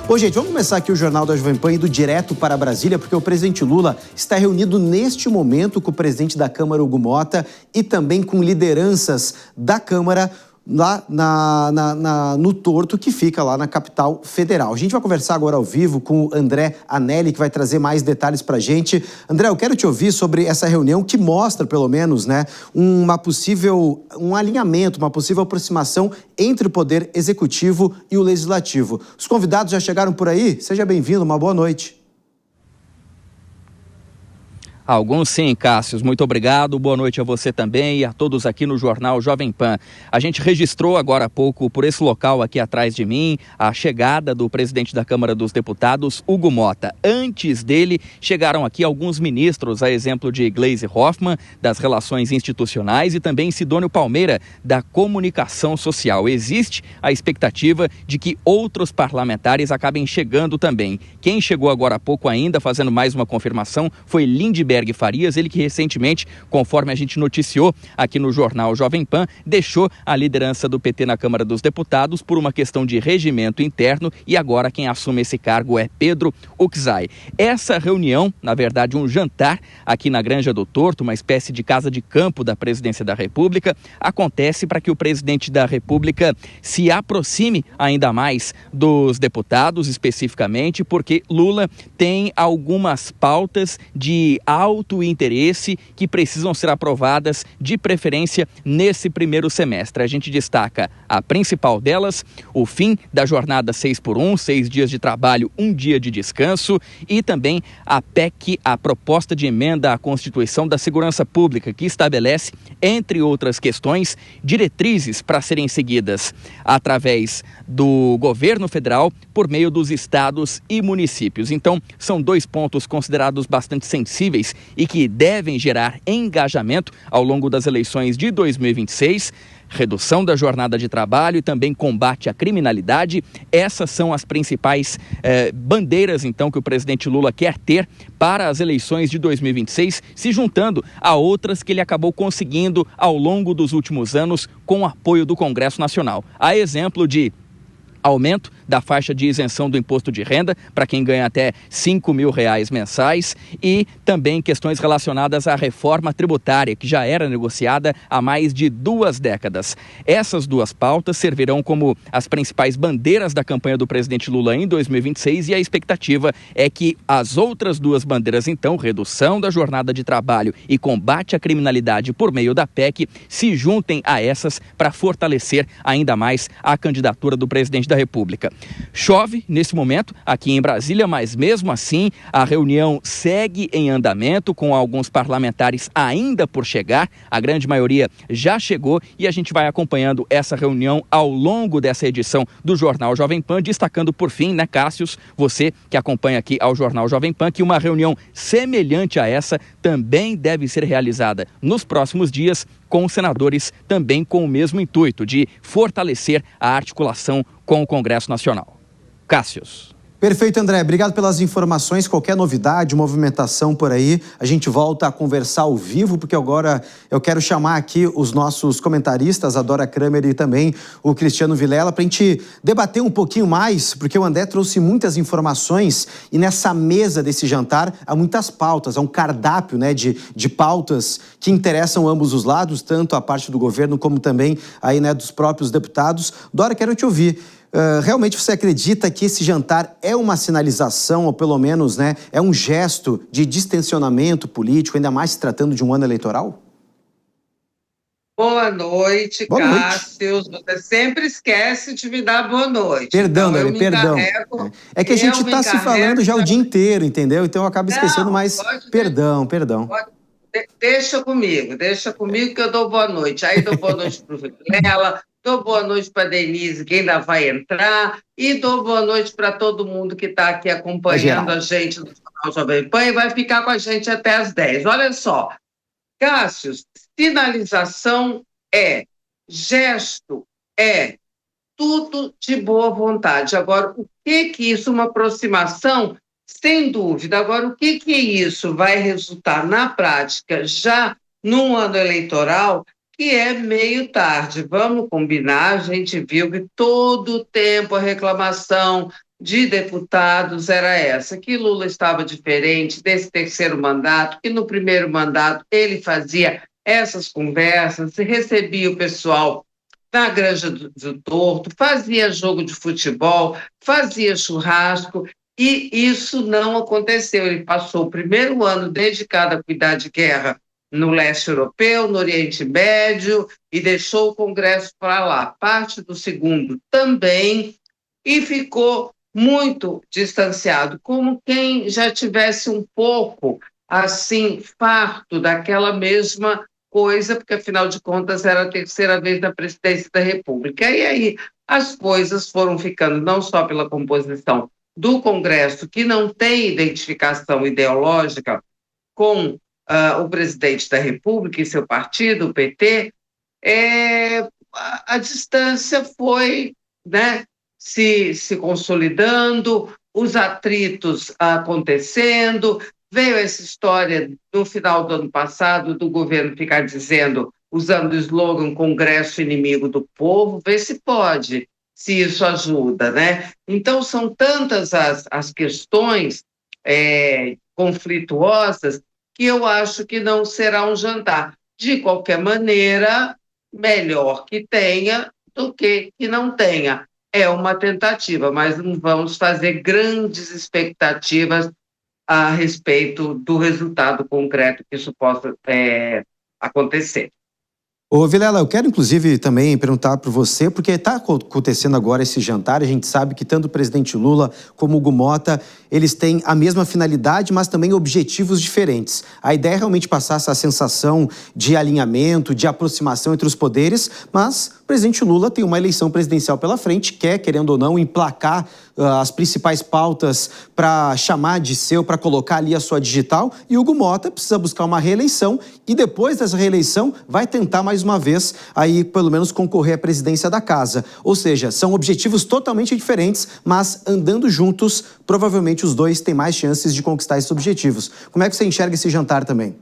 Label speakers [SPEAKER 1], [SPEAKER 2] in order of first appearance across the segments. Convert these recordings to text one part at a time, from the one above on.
[SPEAKER 1] Bom, gente, vamos começar aqui o Jornal da Jovem Pan indo direto para Brasília, porque o presidente Lula está reunido neste momento com o presidente da Câmara, Hugo Motta, e também com lideranças da Câmara lá no Torto, que fica lá na capital federal. A gente vai conversar agora ao vivo com o André Anelli, que vai trazer mais detalhes para a gente. André, eu quero te ouvir sobre essa reunião que mostra, pelo menos, né, um alinhamento, uma possível aproximação entre o Poder Executivo e o Legislativo. Os convidados já chegaram por aí? Seja bem-vindo, uma boa noite.
[SPEAKER 2] Alguns sim, Cássio. Muito obrigado. Boa noite a você também e a todos aqui no Jornal Jovem Pan. A gente registrou agora há pouco, por esse local aqui atrás de mim, a chegada do presidente da Câmara dos Deputados, Hugo Motta. Antes dele, chegaram aqui alguns ministros, a exemplo de Gleisi Hoffmann, das Relações Institucionais, e também Sidônio Palmeira, da Comunicação Social. Existe a expectativa de que outros parlamentares acabem chegando também. Quem chegou agora há pouco ainda, fazendo mais uma confirmação, foi Lindbergh Farias, ele que recentemente, conforme a gente noticiou aqui no Jornal Jovem Pan, deixou a liderança do PT na Câmara dos Deputados por uma questão de regimento interno, e agora quem assume esse cargo é Pedro Uczai. Essa reunião, na verdade um jantar aqui na Granja do Torto, uma espécie de casa de campo da Presidência da República, acontece para que o presidente da República se aproxime ainda mais dos deputados, especificamente porque Lula tem algumas pautas de alto interesse que precisam ser aprovadas de preferência nesse primeiro semestre. A gente destaca a principal delas, o fim da jornada 6x1, 6 dias de trabalho, 1 dia de descanso, e também a PEC, a proposta de emenda à Constituição da Segurança Pública, que estabelece, entre outras questões, diretrizes para serem seguidas através do governo federal por meio dos estados e municípios. Então, são 2 pontos considerados bastante sensíveis e que devem gerar engajamento ao longo das eleições de 2026, redução da jornada de trabalho e também combate à criminalidade. Essas são as principais bandeiras, então, que o presidente Lula quer ter para as eleições de 2026, se juntando a outras que ele acabou conseguindo ao longo dos últimos anos com o apoio do Congresso Nacional. A exemplo de aumento da faixa de isenção do imposto de renda para quem ganha até R$5 mil mensais, e também questões relacionadas à reforma tributária, que já era negociada há mais de 2 décadas. Essas 2 pautas servirão como as principais bandeiras da campanha do presidente Lula em 2026, e a expectativa é que as outras 2 bandeiras, então, redução da jornada de trabalho e combate à criminalidade por meio da PEC, se juntem a essas para fortalecer ainda mais a candidatura do presidente da República. Chove nesse momento aqui em Brasília, mas mesmo assim a reunião segue em andamento, com alguns parlamentares ainda por chegar. A grande maioria já chegou e a gente vai acompanhando essa reunião ao longo dessa edição do Jornal Jovem Pan, destacando por fim, né, Cássius, você que acompanha aqui ao Jornal Jovem Pan, que uma reunião semelhante a essa também deve ser realizada nos próximos dias, com os senadores também com o mesmo intuito de fortalecer a articulação com o Congresso Nacional. Cássius.
[SPEAKER 1] Perfeito, André. Obrigado pelas informações. Qualquer novidade, movimentação por aí, a gente volta a conversar ao vivo, porque agora eu quero chamar aqui os nossos comentaristas, a Dora Kramer e também o Cristiano Vilela, para a gente debater um pouquinho mais, porque o André trouxe muitas informações e nessa mesa desse jantar há muitas pautas, há um cardápio, né, de pautas que interessam ambos os lados, tanto a parte do governo como também aí, né, dos próprios deputados. Dora, quero te ouvir. Realmente você acredita que esse jantar é uma sinalização, ou pelo menos, né, é um gesto de distensionamento político, ainda mais se tratando de um ano eleitoral?
[SPEAKER 3] Boa noite, Cássio. Você sempre esquece de me dar boa noite.
[SPEAKER 1] Perdão, então, perdão. É que a gente está se falando já o dia inteiro, entendeu? Então eu acabo esquecendo, mas perdão.
[SPEAKER 3] Deixa comigo que eu dou boa noite. Aí dou boa noite para o Vilela, dou boa noite para a Denise, que ainda vai entrar, e dou boa noite para todo mundo que está aqui acompanhando a gente no Jornal Jovem Pan e vai ficar com a gente até às 10. Olha só, Cássio, sinalização é, gesto é, tudo de boa vontade. Agora, o que isso, uma aproximação, sem dúvida. Agora, o que isso vai resultar na prática já num ano eleitoral, que é meio tarde. Vamos combinar, a gente viu que todo o tempo a reclamação de deputados era essa, que Lula estava diferente desse terceiro mandato, que no primeiro mandato ele fazia essas conversas, recebia o pessoal na Granja do Torto, fazia jogo de futebol, fazia churrasco, e isso não aconteceu. Ele passou o primeiro ano dedicado a cuidar de guerra no leste europeu, no Oriente Médio, e deixou o Congresso para lá. Parte do segundo também, e ficou muito distanciado, como quem já tivesse um pouco, assim, farto daquela mesma coisa, porque, afinal de contas, era a terceira vez na presidência da República. E aí as coisas foram ficando, não só pela composição do Congresso, que não tem identificação ideológica com o presidente da República e seu partido, o PT, a distância foi, né, se consolidando, os atritos acontecendo. Veio essa história no final do ano passado do governo ficar dizendo, usando o slogan Congresso inimigo do povo, vê se pode, se isso ajuda, né? Então, são tantas as questões conflituosas que eu acho que não será um jantar. De qualquer maneira, melhor que tenha do que não tenha. É uma tentativa, mas não vamos fazer grandes expectativas a respeito do resultado concreto que isso possa acontecer.
[SPEAKER 1] Ô Vilela, eu quero inclusive também perguntar para você, porque está acontecendo agora esse jantar, a gente sabe que tanto o presidente Lula como o Hugo Motta, eles têm a mesma finalidade, mas também objetivos diferentes. A ideia é realmente passar essa sensação de alinhamento, de aproximação entre os poderes, mas o presidente Lula tem uma eleição presidencial pela frente, quer, querendo ou não, emplacar as principais pautas para chamar de seu, para colocar ali a sua digital, e o Hugo Motta precisa buscar uma reeleição e depois dessa reeleição vai tentar mais uma vez aí pelo menos concorrer à presidência da casa. Ou seja, são objetivos totalmente diferentes, mas andando juntos, provavelmente os dois têm mais chances de conquistar esses objetivos. Como é que você enxerga esse jantar também?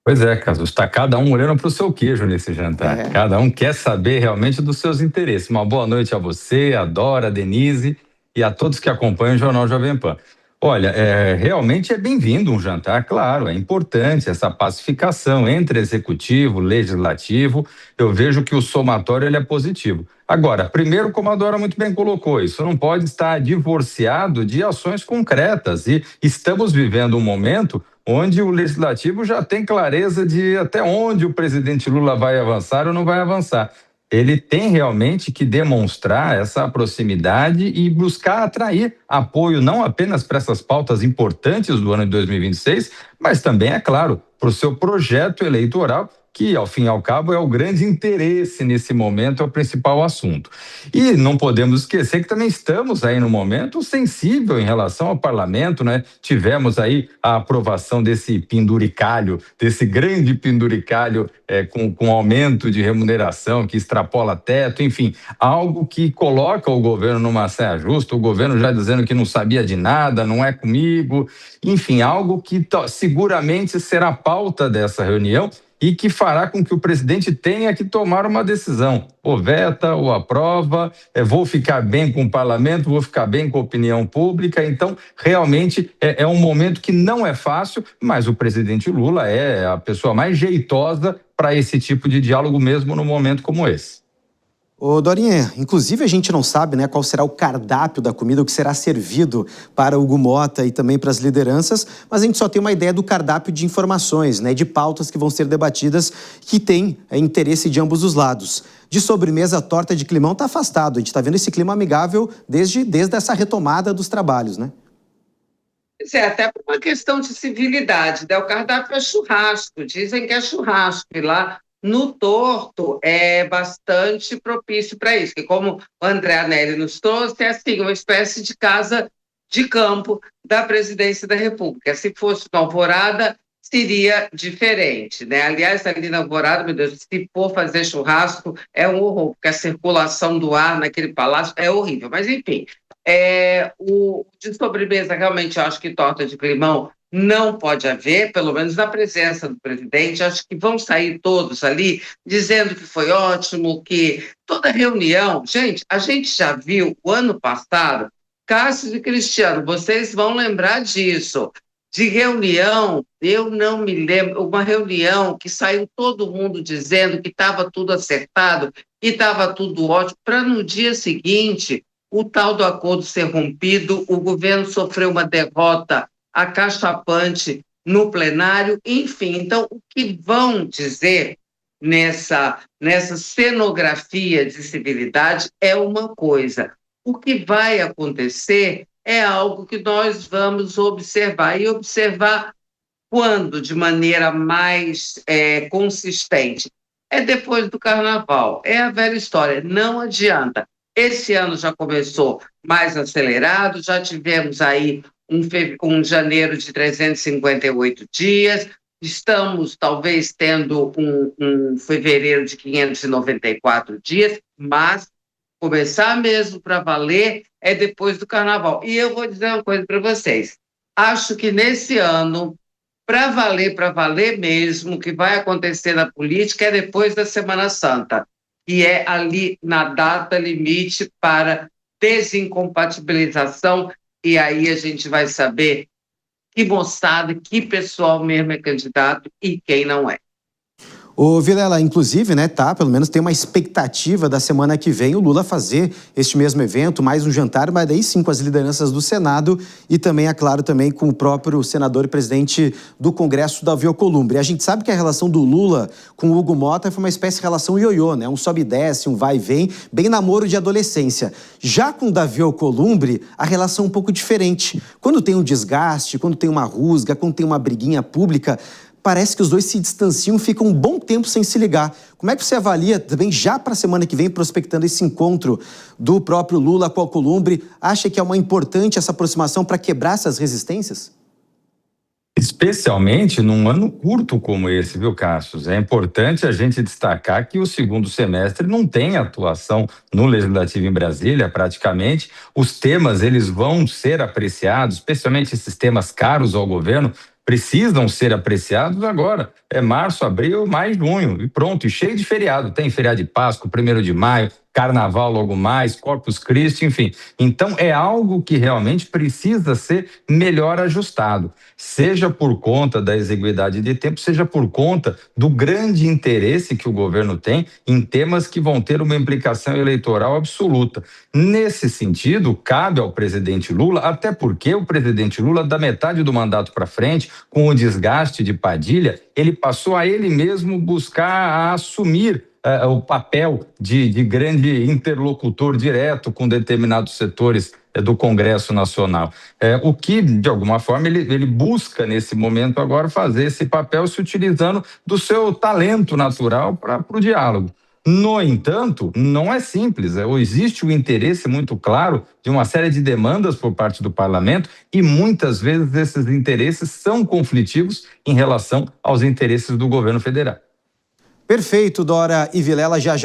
[SPEAKER 4] Pois é, Caso, está cada um olhando para o seu queijo nesse jantar. Cada um quer saber realmente dos seus interesses. Uma boa noite a você, a Dora, a Denise e a todos que acompanham o Jornal Jovem Pan. Olha, realmente é bem-vindo um jantar, claro, é importante essa pacificação entre executivo, legislativo. Eu vejo que o somatório ele é positivo. Agora, primeiro, como a Dora muito bem colocou, isso não pode estar divorciado de ações concretas e estamos vivendo um momento onde o legislativo já tem clareza de até onde o presidente Lula vai avançar ou não vai avançar. Ele tem realmente que demonstrar essa proximidade e buscar atrair apoio não apenas para essas pautas importantes do ano de 2026, mas também, é claro, para o seu projeto eleitoral, que, ao fim e ao cabo, é o grande interesse nesse momento, é o principal assunto. E não podemos esquecer que também estamos aí num momento sensível em relação ao parlamento, né? Tivemos aí a aprovação desse penduricalho, desse grande penduricalho com aumento de remuneração que extrapola teto, enfim, algo que coloca o governo numa saia justa, o governo já dizendo que não sabia de nada, não é comigo, enfim, algo que seguramente será pauta dessa reunião e que fará com que o presidente tenha que tomar uma decisão, ou veta, ou aprova, vou ficar bem com o parlamento, vou ficar bem com a opinião pública. Então, realmente é um momento que não é fácil, mas o presidente Lula é a pessoa mais jeitosa para esse tipo de diálogo mesmo num momento como esse.
[SPEAKER 1] Ô Dorinha, inclusive a gente não sabe, né, qual será o cardápio da comida, o que será servido para o Hugo Motta e também para as lideranças, mas a gente só tem uma ideia do cardápio de informações, né, de pautas que vão ser debatidas, que tem interesse de ambos os lados. De sobremesa, a torta de climão está afastado, a gente está vendo esse clima amigável desde essa retomada dos trabalhos, né?
[SPEAKER 3] Até por uma questão de civilidade, né? O cardápio é churrasco, dizem que é churrasco, e lá no Torto é bastante propício para isso, que como o André Anelli nos trouxe, é assim, uma espécie de casa de campo da presidência da República. Se fosse uma Alvorada, seria diferente, né? Aliás, ali na Alvorada, meu Deus, se for fazer churrasco, é um horror, porque a circulação do ar naquele palácio é horrível. Mas, enfim, o de sobremesa, realmente, eu acho que torta de climão não pode haver, pelo menos na presença do presidente. Acho que vão sair todos ali dizendo que foi ótimo, que toda reunião... Gente, a gente já viu o ano passado Cássio e Cristiano, vocês vão lembrar disso. De reunião, eu não me lembro, uma reunião que saiu todo mundo dizendo que estava tudo acertado e estava tudo ótimo, para no dia seguinte o tal do acordo ser rompido, o governo sofreu uma derrota acachapante no plenário, enfim. Então, o que vão dizer nessa cenografia de civilidade é uma coisa. O que vai acontecer é algo que nós vamos observar, e observar quando, de maneira mais consistente? É depois do carnaval, é a velha história, não adianta. Esse ano já começou mais acelerado, já tivemos aí um janeiro de 358 dias, estamos talvez tendo um fevereiro de 594 dias, mas começar mesmo para valer é depois do carnaval. E eu vou dizer uma coisa para vocês, acho que nesse ano, para valer mesmo, o que vai acontecer na política é depois da Semana Santa, que é ali na data limite para desincompatibilização, e aí a gente vai saber que moçada, que pessoal mesmo é candidato e quem não é.
[SPEAKER 1] Ô Vilela, inclusive, né, pelo menos tem uma expectativa da semana que vem o Lula fazer este mesmo evento, mais um jantar, mas daí sim com as lideranças do Senado e também, é claro, também com o próprio senador e presidente do Congresso, Davi Alcolumbre. A gente sabe que a relação do Lula com o Hugo Motta foi uma espécie de relação ioiô, né, um sobe e desce, um vai e vem, bem namoro de adolescência. Já com o Davi Alcolumbre, a relação é um pouco diferente. Quando tem um desgaste, quando tem uma rusga, quando tem uma briguinha pública, parece que os dois se distanciam, ficam um bom tempo sem se ligar. Como é que você avalia também, já para a semana que vem, prospectando esse encontro do próprio Lula com o Alcolumbre? Acha que é uma importante essa aproximação para quebrar essas resistências?
[SPEAKER 4] Especialmente num ano curto como esse, viu, Cassius? É importante a gente destacar que o segundo semestre não tem atuação no Legislativo em Brasília, praticamente. Os temas, eles vão ser apreciados, especialmente esses temas caros ao governo, precisam ser apreciados agora. É março, abril, maio, junho, e pronto, e cheio de feriado. Tem feriado de Páscoa, 1º de maio, Carnaval logo mais, Corpus Christi, enfim. Então é algo que realmente precisa ser melhor ajustado, seja por conta da exiguidade de tempo, seja por conta do grande interesse que o governo tem em temas que vão ter uma implicação eleitoral absoluta. Nesse sentido, cabe ao presidente Lula, até porque o presidente Lula, da metade do mandato para frente, com o desgaste de Padilha, ele passou a ele mesmo buscar a assumir o papel de grande interlocutor direto com determinados setores do Congresso Nacional. O que, de alguma forma, ele busca, nesse momento agora, fazer esse papel se utilizando do seu talento natural para o diálogo. No entanto, não é simples. Existe um interesse muito claro de uma série de demandas por parte do parlamento e muitas vezes esses interesses são conflitivos em relação aos interesses do governo federal.
[SPEAKER 1] Perfeito, Dora e Vilela, já